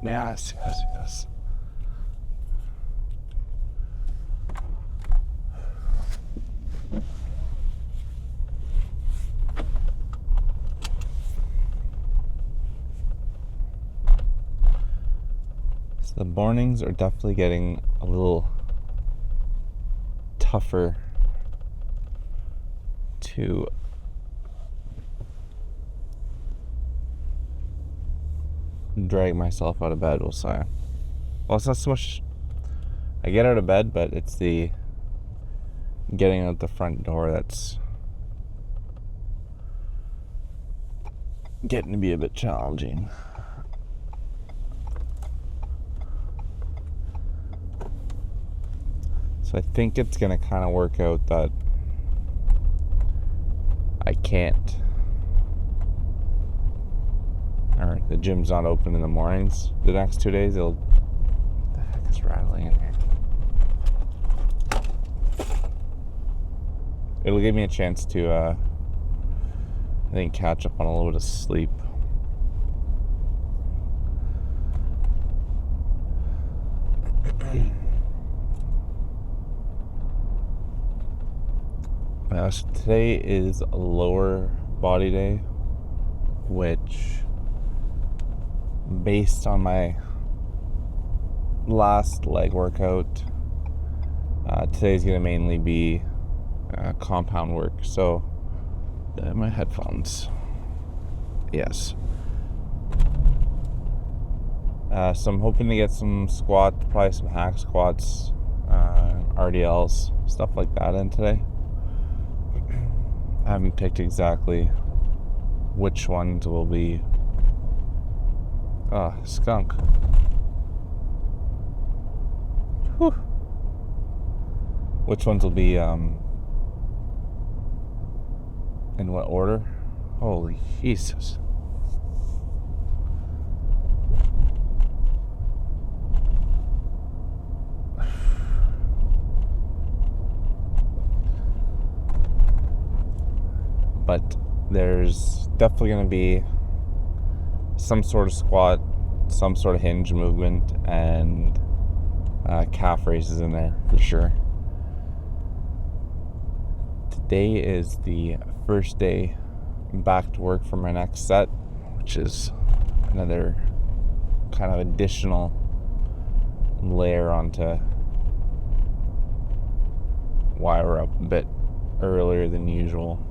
Yes. So the mornings are definitely getting a little tougher to drag myself out of bed, we'll say. Well, it's not so much I get out of bed, but it's the getting out the front door that's getting to be a bit challenging. So I think it's going to kind of work out that I can't, or the gym's not open in the mornings the next 2 days. What the heck is rattling in here? It'll give me a chance to, I think, catch up on a little bit of sleep. So today is a lower body day, which, based on my last leg workout, today's going to mainly be compound work. So, my headphones. Yes. So I'm hoping to get some squats, probably some hack squats, RDLs, stuff like that in today. I haven't picked exactly which ones will be. Oh, skunk. Whew. Which ones will be in what order? Holy Jesus. But there's definitely going to be some sort of squat, some sort of hinge movement, and calf raises in there for sure. Today is the first day back to work for my next set, which is another kind of additional layer onto why we're up a bit earlier than usual.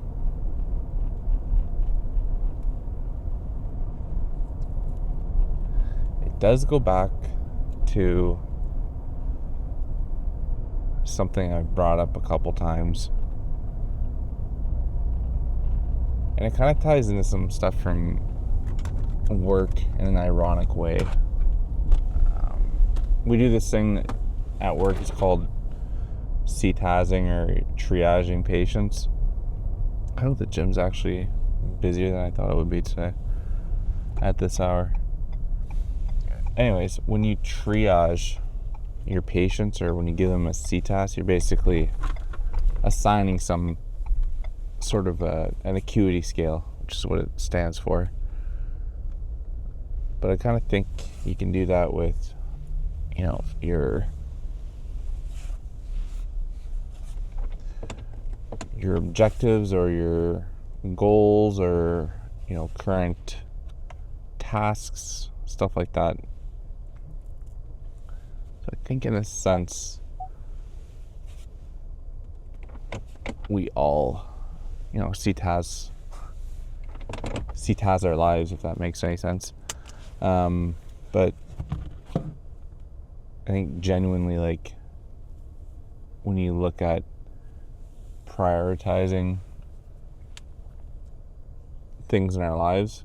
Does go back to something I've brought up a couple times, and it kind of ties into some stuff from work in an ironic way. We do this thing at work, it's called CTASing, or triaging patients. I hope the gym's actually busier than I thought it would be today at this hour. Anyways, when you triage your patients, or when you give them a CTAS, you're basically assigning some sort of an acuity scale, which is what it stands for. But I kind of think you can do that with, your objectives, or your goals, or, current tasks, stuff like that. So I think in a sense, we all, CTAS our lives, if that makes any sense. But I think genuinely, like, when you look at prioritizing things in our lives,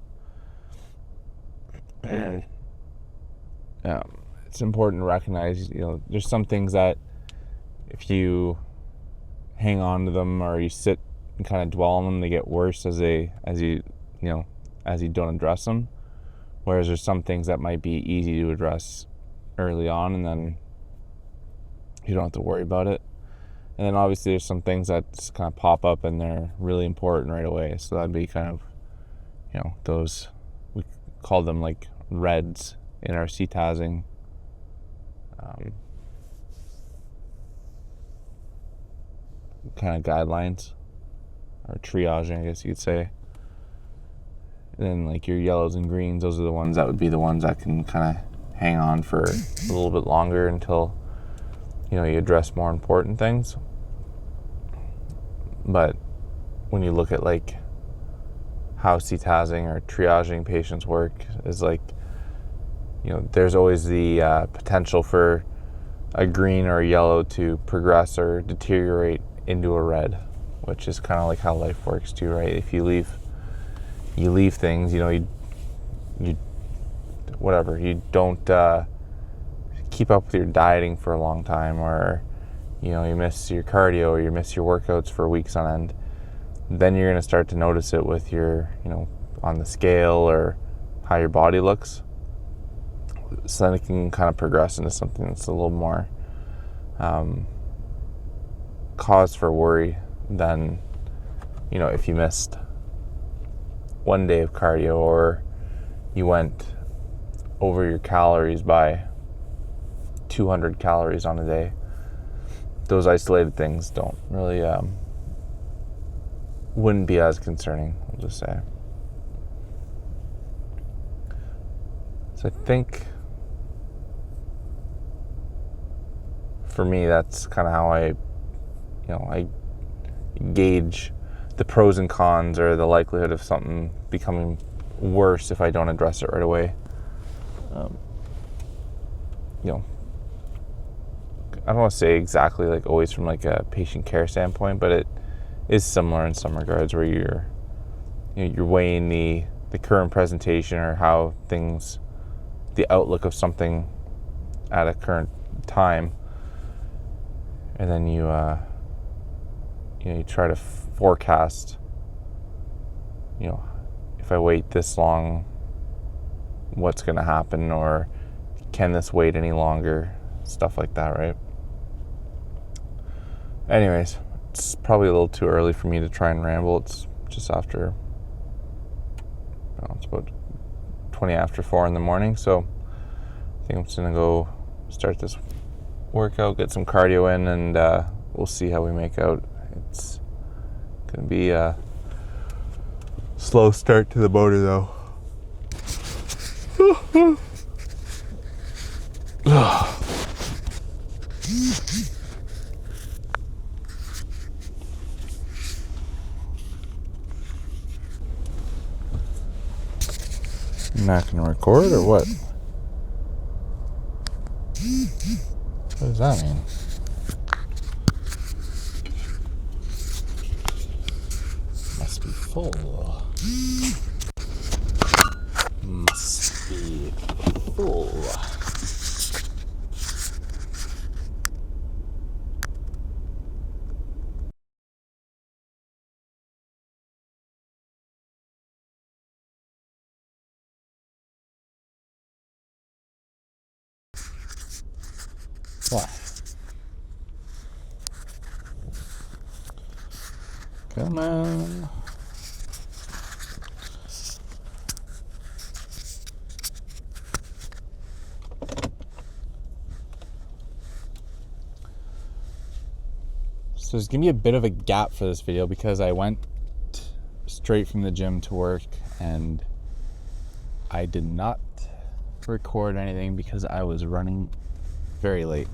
it's important to recognize, there's some things that if you hang on to them, or you sit and kind of dwell on them, they get worse as you don't address them. Whereas there's some things that might be easy to address early on, and then you don't have to worry about it. And then obviously there's some things that just kind of pop up and they're really important right away. So that'd be kind of, those, we call them like reds in our CTASing kind of guidelines, or triaging, I guess you could say. And then like your yellows and greens, those are the ones that would be the ones that can kind of hang on for a little bit longer until, you address more important things. But when you look at like how CTASing or triaging patients work, is like, there's always the potential for a green or a yellow to progress or deteriorate into a red, which is kind of like how life works too, right? If you leave things, you whatever, you don't keep up with your dieting for a long time, or you miss your cardio, or you miss your workouts for weeks on end, then you're going to start to notice it with your, on the scale or how your body looks. So then it can kind of progress into something that's a little more cause for worry than, if you missed one day of cardio, or you went over your calories by 200 calories on a day. Those isolated things don't really wouldn't be as concerning, we'll just say. So I think for me, that's kind of how I gauge the pros and cons, or the likelihood of something becoming worse if I don't address it right away. I don't want to say exactly like always from like a patient care standpoint, but it is similar in some regards, where you're weighing the current presentation, or how things, the outlook of something at a current time, and then you try to forecast, if I wait this long, what's going to happen, or can this wait any longer, stuff like that, right? Anyways, it's probably a little too early for me to try and ramble. It's just after, it's about 20 after 4 in the morning, so I think I'm just going to go start this workout, get some cardio in, and we'll see how we make out. It's going to be a slow start to the motor, though. Not going to record, or what? What does that mean? Must be full. Must be full. What? Come on. So there's going to be a bit of a gap for this video, because I went straight from the gym to work, and I did not record anything because I was running very late.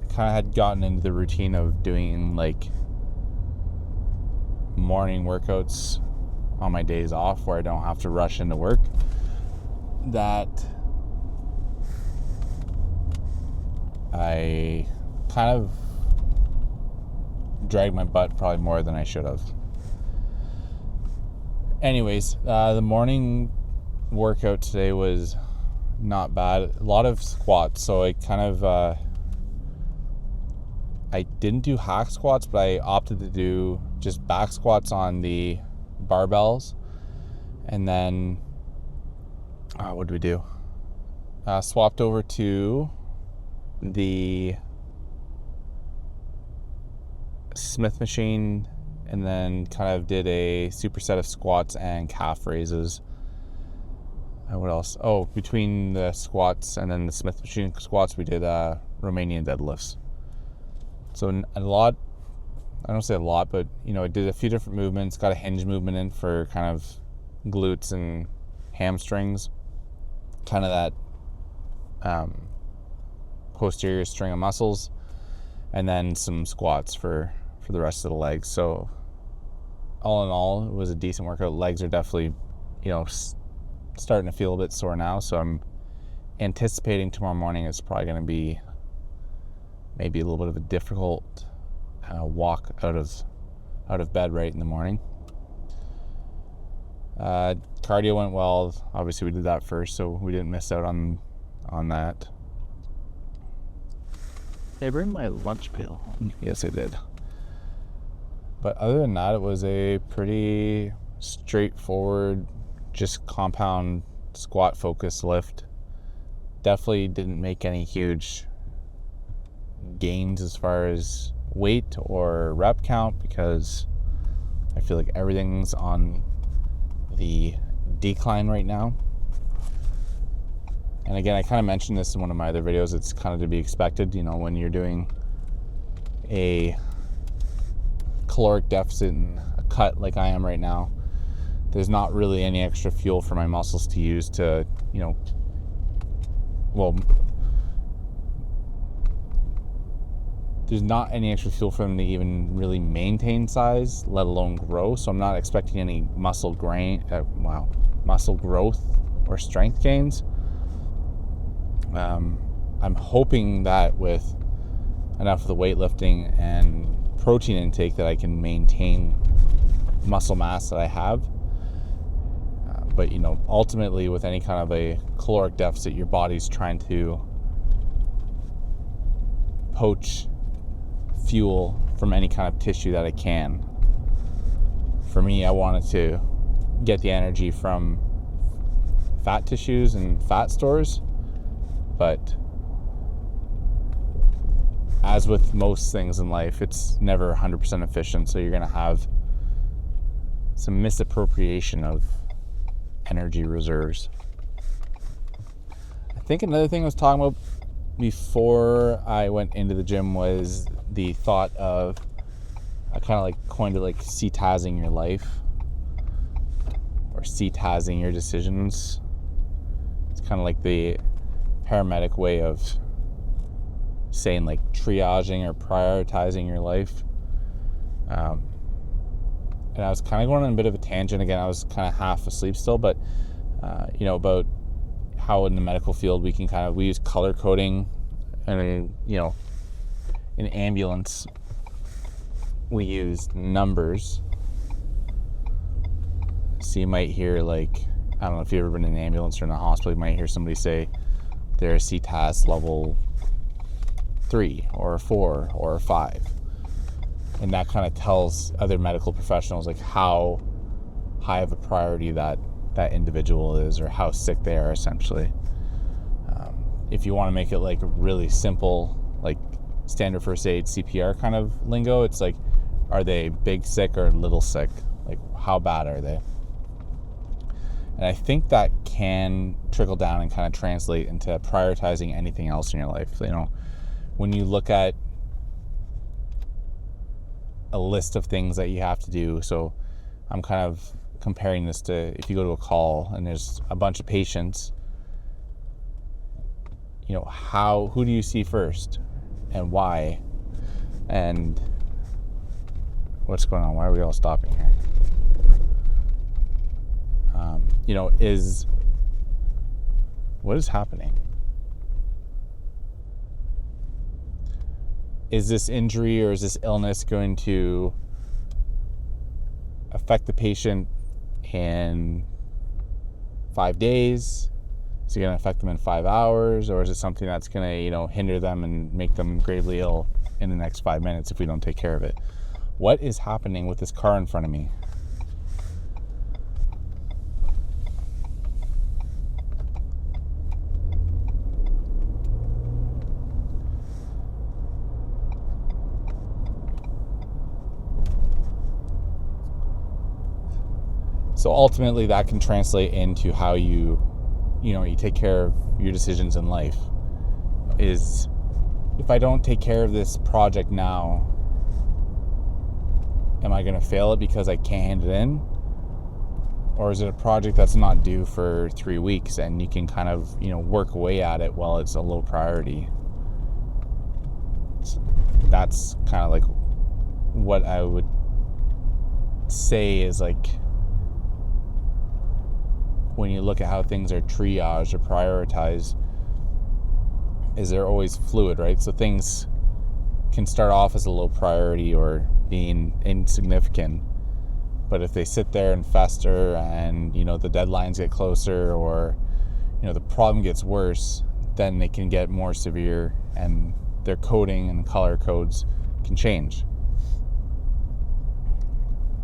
Kind of had gotten into the routine of doing like morning workouts on my days off, where I don't have to rush into work. That I kind of dragged my butt probably more than I should have. Anyways, the morning workout today was not bad. A lot of squats, so I kind of I didn't do hack squats, but I opted to do just back squats on the barbells. And then what did we do? Swapped over to the Smith machine and then kind of did a superset of squats and calf raises. And what else? Oh, between the squats and then the Smith machine squats, we did Romanian deadlifts. So a lot, I don't say a lot, but I did a few different movements, got a hinge movement in for kind of glutes and hamstrings, kind of that posterior string of muscles, and then some squats for the rest of the legs. So all in all, it was a decent workout. Legs are definitely, starting to feel a bit sore now, so I'm anticipating tomorrow morning it's probably going to be maybe a little bit of a difficult walk out of bed right in the morning. Cardio went well. Obviously we did that first, so we didn't miss out on that. They bring my lunch pail home. Yes, I did. But other than that, it was a pretty straightforward, just compound squat focused lift. Definitely didn't make any huge gains as far as weight or rep count, because I feel like everything's on the decline right now. And again, I kind of mentioned this in one of my other videos. It's kind of to be expected, when you're doing a caloric deficit and a cut like I am right now. There's not really any extra fuel for my muscles to use to, there's not any extra fuel for them to even really maintain size, let alone grow. So I'm not expecting any muscle growth or strength gains. I'm hoping that with enough of the weightlifting and protein intake that I can maintain muscle mass that I have. But ultimately with any kind of a caloric deficit, your body's trying to poach fuel from any kind of tissue that it can. For me, I wanted to get the energy from fat tissues and fat stores, but as with most things in life, it's never 100% efficient, so you're going to have some misappropriation of energy reserves. I think another thing I was talking about before I went into the gym was the thought of, I kind of coined it CTASing your life, or CTASing your decisions. It's kind of like the paramedic way of saying triaging or prioritizing your life. And I was kind of going on a bit of a tangent again. I was kind of half asleep still, but about how in the medical field we use color coding, and in ambulance we use numbers. So you might hear I don't know if you've ever been in an ambulance or in a hospital, you might hear somebody say they're a CTAS level 3 or a 4 or a 5. And that kind of tells other medical professionals how high of a priority that individual is, or how sick they are, essentially. If you want to make it really simple, standard first aid CPR kind of lingo, it's are they big sick or little sick? How bad are they? And I think that can trickle down and kind of translate into prioritizing anything else in your life. When you look at a list of things that you have to do. So I'm kind of comparing this to if you go to a call and there's a bunch of patients, who do you see first and why? And what's going on? Why are we all stopping here? What is happening? Is this injury or is this illness going to affect the patient in 5 days? Is it going to affect them in 5 hours? Or is it something that's going to, hinder them and make them gravely ill in the next 5 minutes if we don't take care of it? What is happening with this car in front of me? So ultimately that can translate into how you take care of your decisions in life. Is if I don't take care of this project now, am I going to fail it because I can't hand it in? Or is it a project that's not due for 3 weeks and you can kind of, work away at it while it's a low priority? So that's kind of like what I would say is like when you look at how things are triaged or prioritized, is they're always fluid, right? So things can start off as a low priority or being insignificant, but if they sit there and fester and the deadlines get closer or the problem gets worse, then they can get more severe and their coding and color codes can change.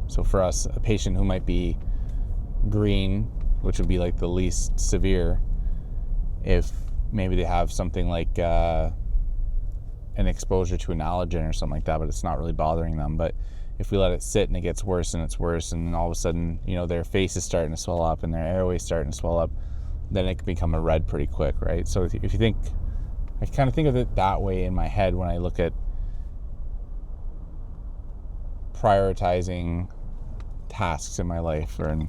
So for us, a patient who might be green, which would be like the least severe, if maybe they have something like an exposure to an allergen or something like that, but it's not really bothering them. But if we let it sit and it gets worse and it's worse, and then all of a sudden, their face is starting to swell up and their airway's starting to swell up, then it can become a red pretty quick, right? So if you think, I kind of think of it that way in my head when I look at prioritizing tasks in my life or in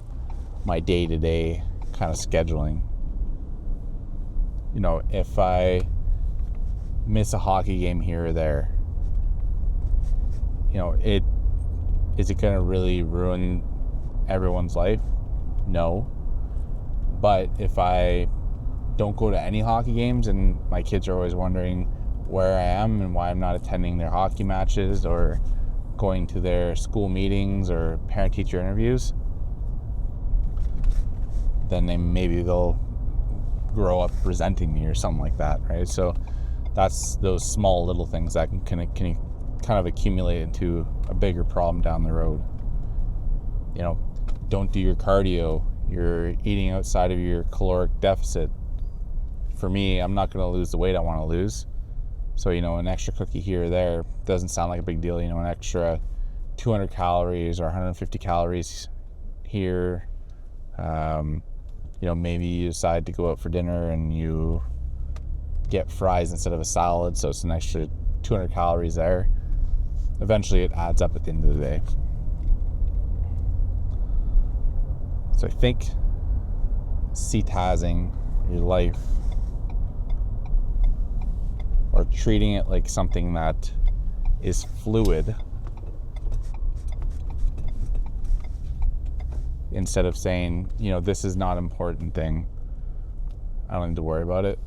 my day-to-day kind of scheduling. If I miss a hockey game here or there, is it going to really ruin everyone's life? No. But if I don't go to any hockey games and my kids are always wondering where I am and why I'm not attending their hockey matches or going to their school meetings or parent-teacher interviews, then they'll grow up resenting me or something like that, right? So that's those small little things that can kind of accumulate into a bigger problem down the road. Don't do your cardio. You're eating outside of your caloric deficit. For me, I'm not going to lose the weight I want to lose. So, an extra cookie here or there doesn't sound like a big deal. An extra 200 calories or 150 calories here. Maybe you decide to go out for dinner and you get fries instead of a salad, so it's an extra 200 calories there. Eventually it adds up at the end of the day. So I think CTASing your life or treating it like something that is fluid instead of saying, this is not an important thing, I don't need to worry about it,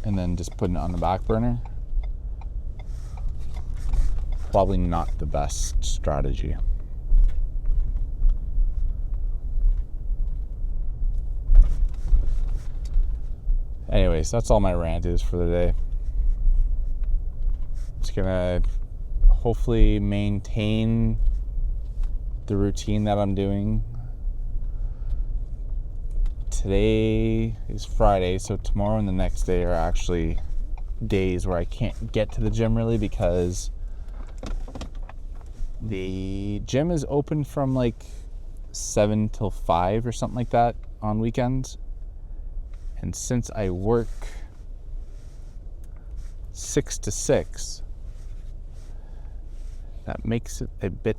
and then just putting it on the back burner, probably not the best strategy. Anyways, that's all my rant is for the day. Just gonna hopefully maintain the routine that I'm doing. Today is Friday, so tomorrow and the next day are actually days where I can't get to the gym really, because the gym is open from like 7 till 5 or something like that on weekends. And since I work 6 to 6, that makes it a bit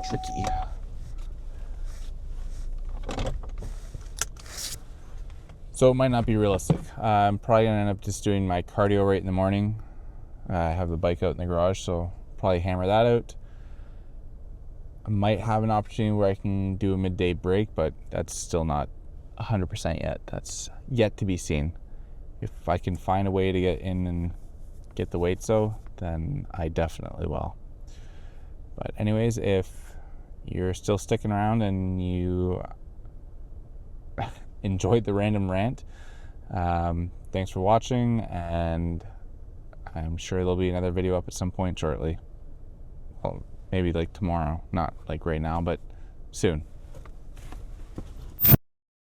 tricky. So it might not be realistic. I'm probably gonna end up just doing my cardio right in the morning. I have the bike out in the garage, so probably hammer that out. I might have an opportunity where I can do a midday break, but that's still not 100% yet. That's yet to be seen. If I can find a way to get in and get the weights though, then I definitely will. But anyways, if you're still sticking around and you enjoyed the random rant, thanks for watching, and I'm sure there'll be another video up at some point shortly. Well, maybe like tomorrow, not like right now, but soon.